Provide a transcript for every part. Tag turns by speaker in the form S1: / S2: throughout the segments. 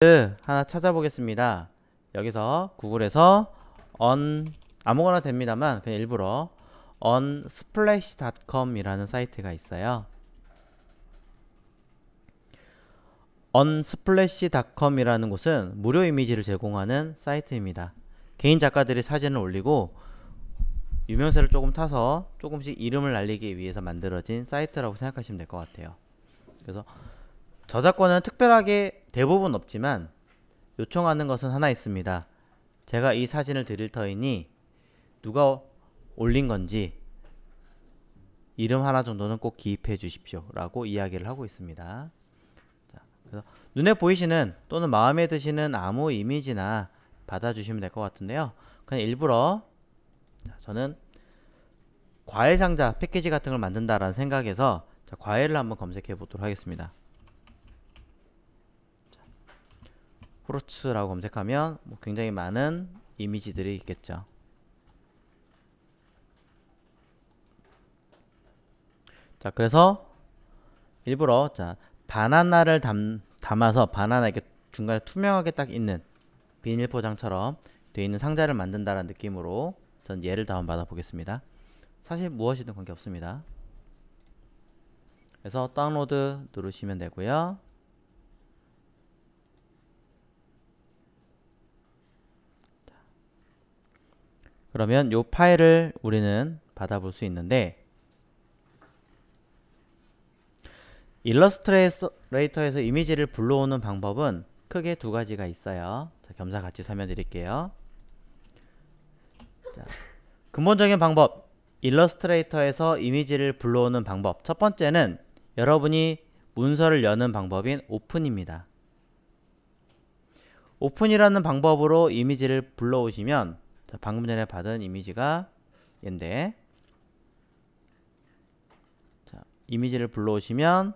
S1: 하나 찾아보겠습니다. 여기서 구글에서 아무거나 됩니다만 그냥 일부러 unsplash.com 이라는 사이트가 있어요. unsplash.com 이라는 곳은 무료 이미지를 제공하는 사이트입니다. 개인 작가들이 사진을 올리고 유명세를 조금 타서 조금씩 이름을 날리기 위해서 만들어진 사이트라고 생각하시면 될 것 같아요. 그래서 저작권은 특별하게 대부분 없지만 요청하는 것은 하나 있습니다. 제가 이 사진을 드릴 터이니 누가 올린 건지 이름 하나 정도는 꼭 기입해 주십시오 라고 이야기를 하고 있습니다. 자, 그래서 눈에 보이시는 또는 마음에 드시는 아무 이미지나 받아주시면 될 것 같은데요. 그냥 일부러 저는 과일 상자 패키지 같은 걸 만든다라는 생각에서 과일을 한번 검색해 보도록 하겠습니다. 프루츠라고 검색하면 굉장히 많은 이미지들이 있겠죠. 자, 그래서 일부러 바나나를 담아서 바나나 이렇게 중간에 투명하게 딱 있는 비닐 포장처럼 되어 있는 상자를 만든다는 느낌으로 전 얘를 다운받아 보겠습니다. 사실 무엇이든 관계없습니다. 그래서 다운로드 누르시면 되고요. 그러면 이 파일을 우리는 받아볼 수 있는데 일러스트레이터에서 이미지를 불러오는 방법은 크게 두 가지가 있어요. 자, 겸사 같이 설명드릴게요. 자, 근본적인 방법, 일러스트레이터에서 이미지를 불러오는 방법. 첫 번째는 여러분이 문서를 여는 방법인 오픈입니다. 오픈이라는 방법으로 이미지를 불러오시면 자, 방금 전에 받은 이미지가 얘인데 자, 이미지를 불러오시면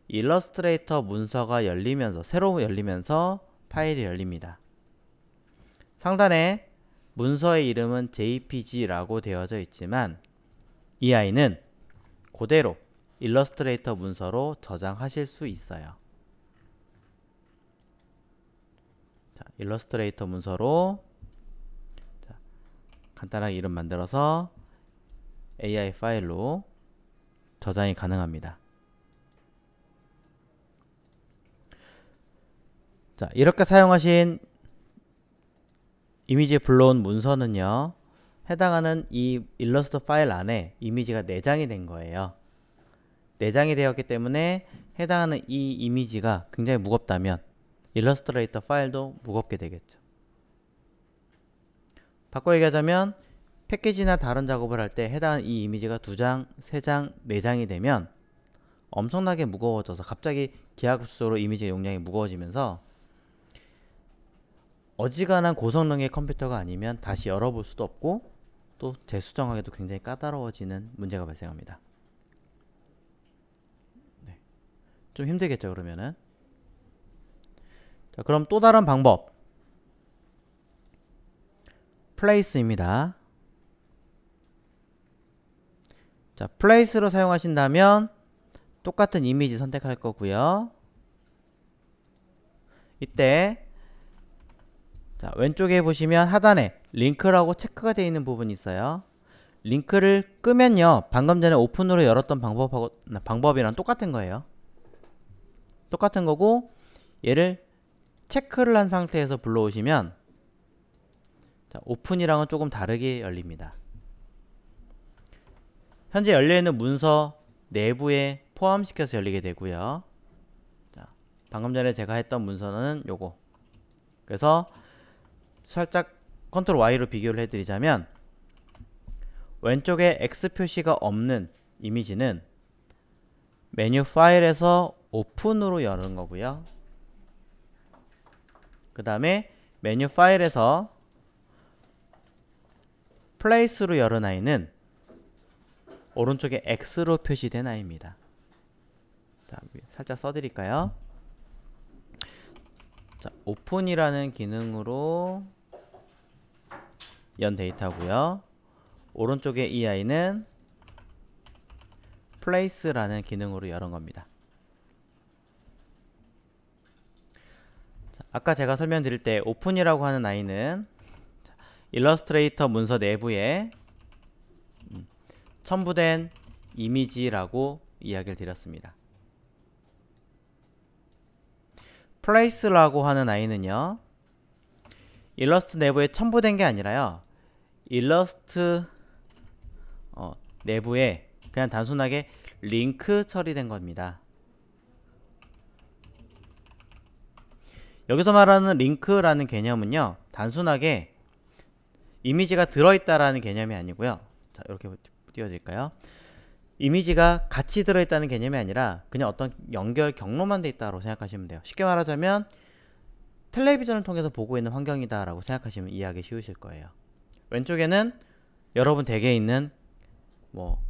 S1: 일러스트레이터 문서가 열리면서 새로 열리면서 파일이 열립니다. 상단에 문서의 이름은 JPG라고 되어져 있지만 이 아이는 그대로 일러스트레이터 문서로 저장하실 수 있어요. 자, 일러스트레이터 문서로 간단하게 이름 만들어서 AI 파일로 저장이 가능합니다. 자, 이렇게 사용하신 이미지 불러온 문서는요, 해당하는 이 일러스트 파일 안에 이미지가 내장이 된 거예요. 내장이 되었기 때문에 해당하는 이 이미지가 굉장히 무겁다면 일러스트레이터 파일도 무겁게 되겠죠. 바꿔 얘기하자면 패키지나 다른 작업을 할 때 해당하는 이 이미지가 2장, 3장, 4장이 되면 엄청나게 무거워져서 갑자기 기하급수적으로 이미지의 용량이 무거워지면서 어지간한 고성능의 컴퓨터가 아니면 다시 열어볼 수도 없고 또 재수정하기도 굉장히 까다로워지는 문제가 발생합니다. 네. 좀 힘들겠죠, 그러면은. 자, 그럼 또 다른 방법. 플레이스입니다. 자, 플레이스로 사용하신다면 똑같은 이미지 선택할 거고요. 이때 자, 왼쪽에 보시면 하단에 링크라고 체크가 되어 있는 부분이 있어요. 링크를 끄면요, 방금 전에 오픈으로 열었던 방법이랑 똑같은 거예요. 똑같은 거고 얘를 체크를 한 상태에서 불러오시면 자, 오픈이랑은 조금 다르게 열립니다. 현재 열려있는 문서 내부에 포함시켜서 열리게 되고요. 자, 방금 전에 제가 했던 문서는 요거. 그래서 살짝 컨트롤 Y로 비교를 해드리자면 왼쪽에 X 표시가 없는 이미지는 메뉴 파일에서 오픈으로 여는 거고요. 그 다음에 메뉴 파일에서 플레이스로 열은 아이는 오른쪽에 X로 표시된 아이입니다. 자, 살짝 써드릴까요? 자, 오픈이라는 기능으로 연 데이터고요. 오른쪽에 이 아이는 place라는 기능으로 열은 겁니다. 자, 아까 제가 설명드릴 때 오픈이라고 하는 아이는 일러스트레이터 문서 내부에 첨부된 이미지라고 이야기를 드렸습니다. place라고 하는 아이는요, 일러스트 내부에 첨부된 게 아니라요, 일러스트 내부에 그냥 단순하게 링크 처리된 겁니다. 여기서 말하는 링크라는 개념은요, 단순하게 이미지가 들어있다라는 개념이 아니고요. 자, 이렇게 띄워드릴까요? 이미지가 같이 들어있다는 개념이 아니라 그냥 어떤 연결 경로만 돼 있다고 생각하시면 돼요. 쉽게 말하자면 텔레비전을 통해서 보고 있는 환경이다 라고 생각하시면 이해하기 쉬우실 거예요. 왼쪽에는 여러분 댁에 있는 뭐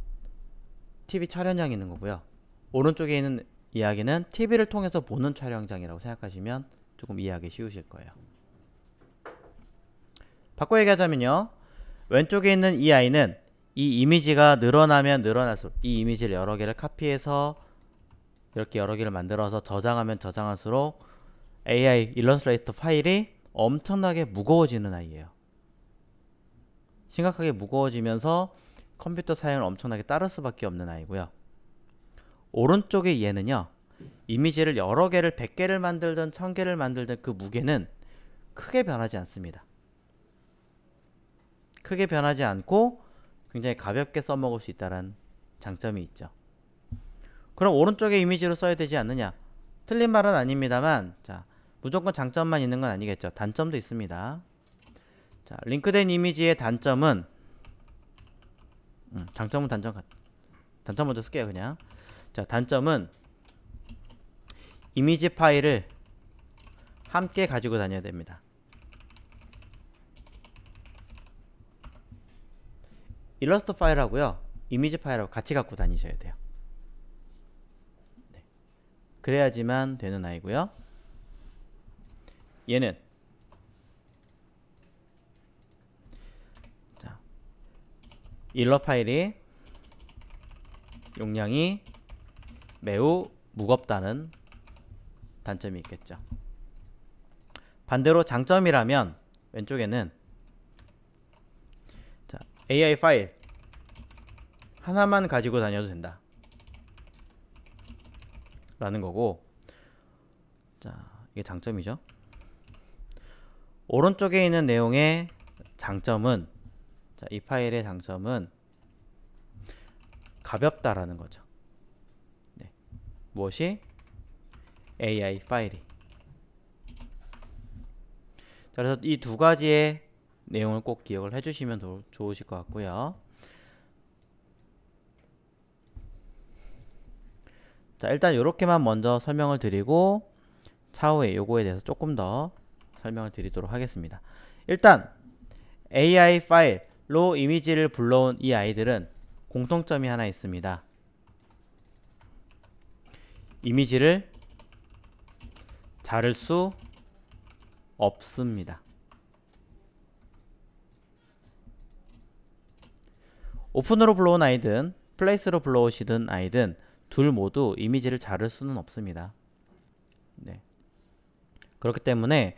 S1: TV 촬영장이 있는 거고요. 오른쪽에 있는 이야기는 TV를 통해서 보는 촬영장이라고 생각하시면 조금 이해하기 쉬우실 거예요. 바꿔 얘기하자면요, 왼쪽에 있는 이 아이는 이 이미지가 늘어나면 늘어날수록 이 이미지를 여러 개를 카피해서 이렇게 여러 개를 만들어서 저장하면 저장할수록 AI 일러스트레이터 파일이 엄청나게 무거워지는 아이예요. 심각하게 무거워지면서 컴퓨터 사용을 엄청나게 따를 수밖에 없는 아이고요. 오른쪽의 얘는요, 이미지를 여러 개를 100개를 만들든 1000개를 만들든 그 무게는 크게 변하지 않습니다. 크게 변하지 않고 굉장히 가볍게 써먹을 수 있다는 장점이 있죠. 그럼 오른쪽에 이미지로 써야 되지 않느냐? 틀린 말은 아닙니다만, 자, 무조건 장점만 있는 건 아니겠죠. 단점도 있습니다. 자, 링크된 이미지의 단점은 장점은 단점 먼저 쓸게요. 그냥. 자, 단점은 이미지 파일을 함께 가지고 다녀야 됩니다. 일러스트 파일하고요, 이미지 파일하고 같이 갖고 다니셔야 돼요. 네. 그래야지만 되는 아이고요. 얘는 자, 일러 파일이 용량이 매우 무겁다는 단점이 있겠죠. 반대로 장점이라면 왼쪽에는 자, AI 파일 하나만 가지고 다녀도 된다 라는 거고, 자, 이게 장점이죠. 오른쪽에 있는 내용의 장점은, 자, 이 파일의 장점은 가볍다라는 거죠. 네. 무엇이? AI 파일이. 자, 그래서 이 두 가지의 내용을 꼭 기억을 해주시면 좋으실 것 같고요. 자, 일단 이렇게만 먼저 설명을 드리고 차후에 요거에 대해서 조금 더 설명을 드리도록 하겠습니다. 일단 AI 파일로 이미지를 불러온 이 아이들은 공통점이 하나 있습니다. 이미지를 자를 수 없습니다. 오픈으로 불러온 아이든 플레이스로 불러오시든 아이든 둘 모두 이미지를 자를 수는 없습니다. 네. 그렇기 때문에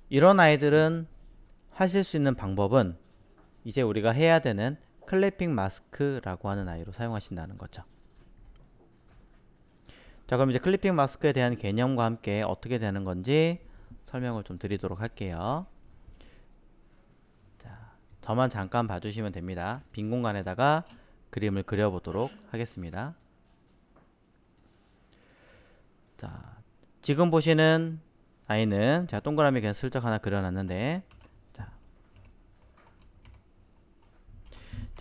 S1: 이런 아이들은 하실 수 있는 방법은 이제 우리가 해야 되는 클리핑 마스크라고 하는 아이로 사용하신다는 거죠. 자, 그럼 이제 클리핑 마스크에 대한 개념과 함께 어떻게 되는 건지 설명을 좀 드리도록 할게요. 자, 저만 잠깐 봐주시면 됩니다. 빈 공간에다가 그림을 그려보도록 하겠습니다. 자, 지금 보시는 아이는 제가 동그라미 그냥 슬쩍 하나 그려놨는데,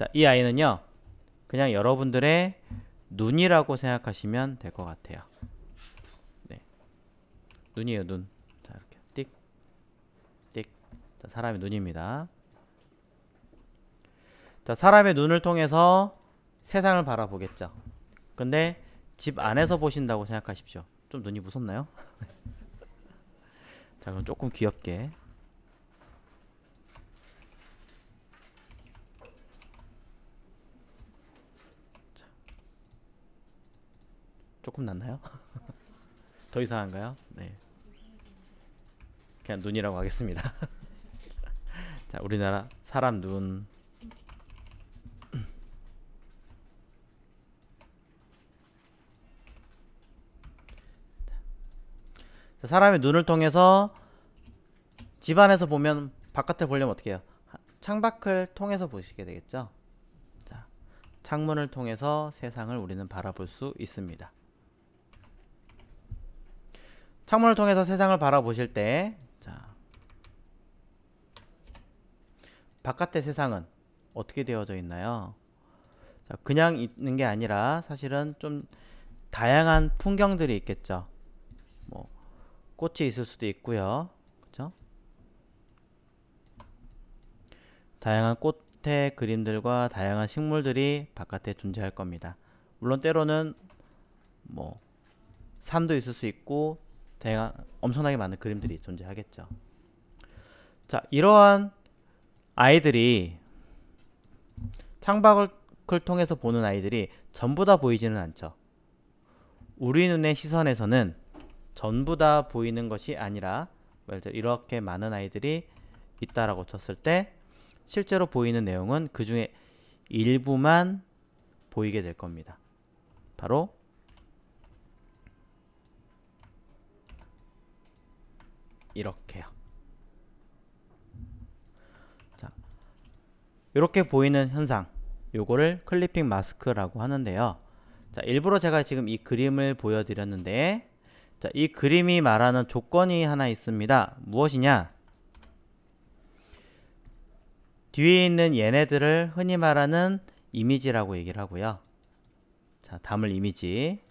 S1: 자, 이 아이는요, 그냥 여러분들의 눈이라고 생각하시면 될 것 같아요. 네. 눈이에요, 눈. 자, 이렇게 띡, 띡. 자, 사람의 눈입니다. 자, 사람의 눈을 통해서 세상을 바라보겠죠. 근데 집 안에서 보신다고 생각하십시오. 좀 눈이 무섭나요? 자, 그럼 조금 귀엽게. 자, 조금 낫나요? 더 이상한가요? 네. 그냥 눈이라고 하겠습니다. 자, 우리나라 사람 눈. 자, 사람의 눈을 통해서 집안에서 보면 바깥을 보려면 어떻게 해요? 창밖을 통해서 보시게 되겠죠. 자, 창문을 통해서 세상을 우리는 바라볼 수 있습니다. 창문을 통해서 세상을 바라보실 때, 자, 바깥의 세상은 어떻게 되어져 있나요? 자, 그냥 있는 게 아니라 사실은 좀 다양한 풍경들이 있겠죠. 뭐 꽃이 있을 수도 있고요. 그렇죠? 다양한 꽃의 그림들과 다양한 식물들이 바깥에 존재할 겁니다. 물론 때로는 뭐 산도 있을 수 있고 다양한 엄청나게 많은 그림들이 존재하겠죠. 자, 이러한 아이들이 창밖을 통해서 보는 아이들이 전부 다 보이지는 않죠. 우리 눈의 시선에서는 전부 다 보이는 것이 아니라 이렇게 많은 아이들이 있다라고 쳤을 때 실제로 보이는 내용은 그 중에 일부만 보이게 될 겁니다. 바로 이렇게요. 자, 이렇게 보이는 현상, 요거를 클리핑 마스크라고 하는데요. 자, 일부러 제가 지금 이 그림을 보여드렸는데, 자, 이 그림이 말하는 조건이 하나 있습니다. 무엇이냐? 뒤에 있는 얘네들을 흔히 말하는 이미지라고 얘기를 하고요. 자, 담을 이미지.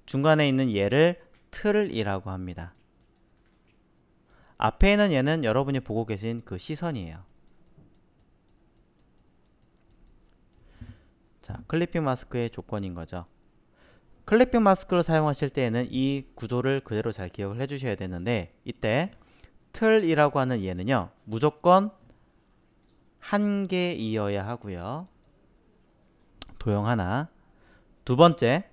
S1: 중간에 있는 얘를 틀이라고 합니다. 앞에 있는 얘는 여러분이 보고 계신 그 시선이에요. 자, 클리핑 마스크의 조건인 거죠. 클리핑 마스크를 사용하실 때에는 이 구조를 그대로 잘 기억을 해주셔야 되는데, 이때 틀이라고 하는 얘는요, 무조건 한 개이어야 하고요. 도형 하나. 두 번째,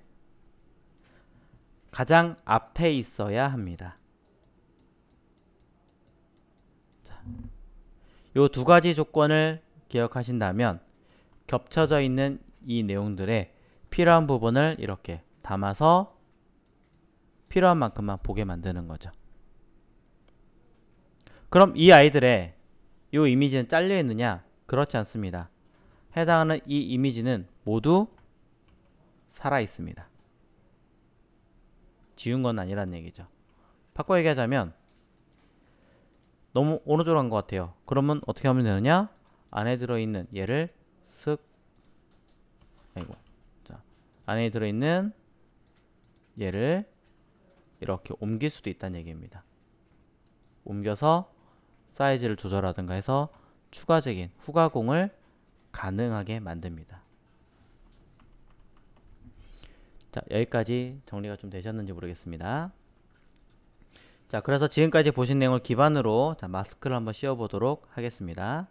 S1: 가장 앞에 있어야 합니다. 요 두 가지 조건을 기억하신다면 겹쳐져 있는 이 내용들의 필요한 부분을 이렇게 담아서 필요한 만큼만 보게 만드는 거죠. 그럼 이 아이들의 이 이미지는 잘려 있느냐? 그렇지 않습니다. 해당하는 이 이미지는 모두 살아 있습니다. 지운 건 아니란 얘기죠. 바꿔 얘기하자면 너무 오른쪽으로 간 것 같아요. 그러면 어떻게 하면 되느냐? 안에 들어있는 얘를 쓱, 아이고, 자, 안에 들어있는 얘를 이렇게 옮길 수도 있다는 얘기입니다. 옮겨서 사이즈를 조절하든가 해서 추가적인 후가공을 가능하게 만듭니다. 자, 여기까지 정리가 좀 되셨는지 모르겠습니다. 자, 그래서 지금까지 보신 내용을 기반으로 자, 마스크를 한번 씌워 보도록 하겠습니다.